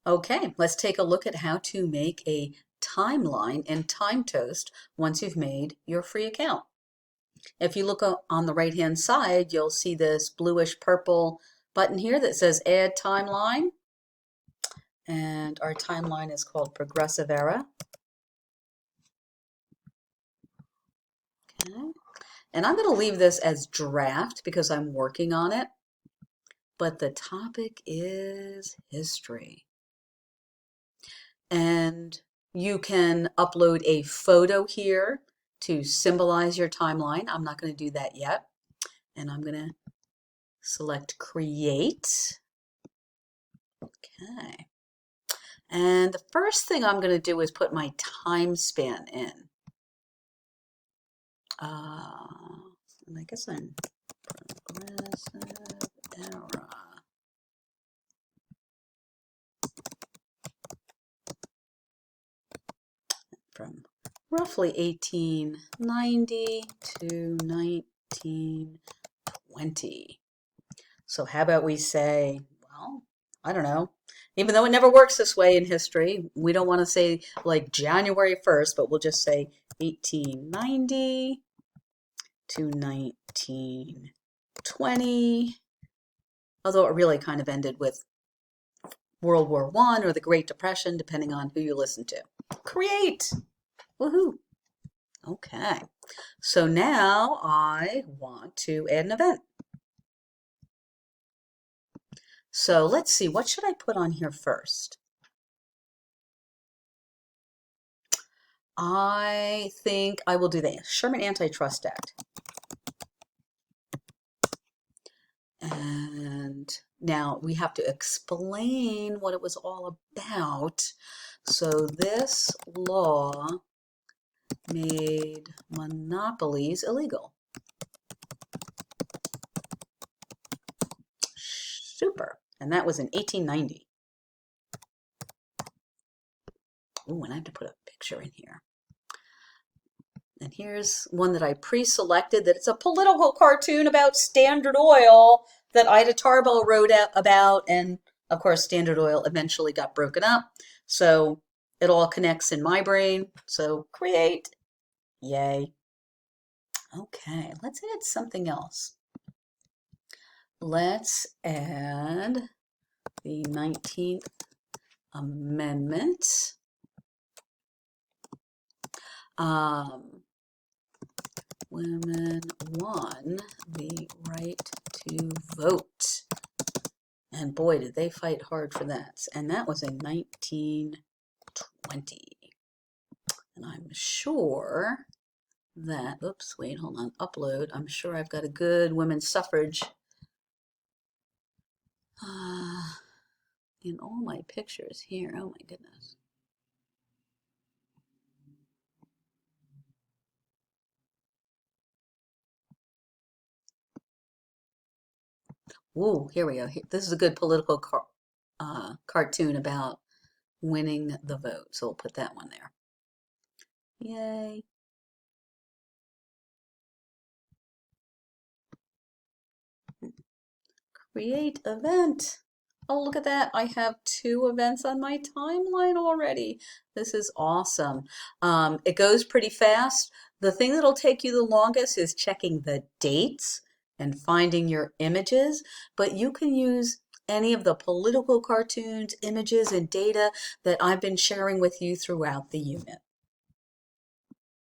Okay, let's take a look at how to make a timeline in Timetoast once you've made your free account. If you look on the right-hand side, you'll see this bluish purple button here that says Add Timeline. And our timeline is called Progressive Era. Okay. And I'm going to leave this as draft because I'm working on it. But the topic is history. And you can upload a photo here to symbolize your timeline. I'm not going to do that yet. And I'm going to select Create. Okay. And the first thing I'm going to do is put my time span in. And I guess I'm progressive era. From roughly 1890 to 1920. So how about we say, well, I don't know, even though it never works this way in history, we don't want to say like January 1st, but we'll just say 1890 to 1920, although it really kind of ended with World War I or the Great Depression, depending on who you listen to. Create! Woohoo! Okay, so now I want to add an event. So let's see, what should I put on here first? I think I will do the Sherman Antitrust Act. And now we have to explain what it was all about. So this law made monopolies illegal. Super. And that was in 1890. Oh, and I have to put a picture in here. And here's one that I pre-selected that it's a political cartoon about Standard Oil that Ida Tarbell wrote about. And of course, Standard Oil eventually got broken up. So it all connects in my brain. So create. Yay. Okay, let's add something else. Let's add the 19th Amendment. Women won the right to vote. And boy, did they fight hard for that. And that was in 1920. And I'm sure that, oops, wait, hold on, upload. I'm sure I've got a good women's suffrage in all my pictures here. Oh my goodness. Ooh, here we go. This is a good political cartoon about winning the vote. So we'll put that one there. Yay. Create event. Oh, look at that. I have 2 events on my timeline already. This is awesome. It goes pretty fast. The thing that'll take you the longest is checking the dates and finding your images, but you can use any of the political cartoons, images, and data that I've been sharing with you throughout the unit.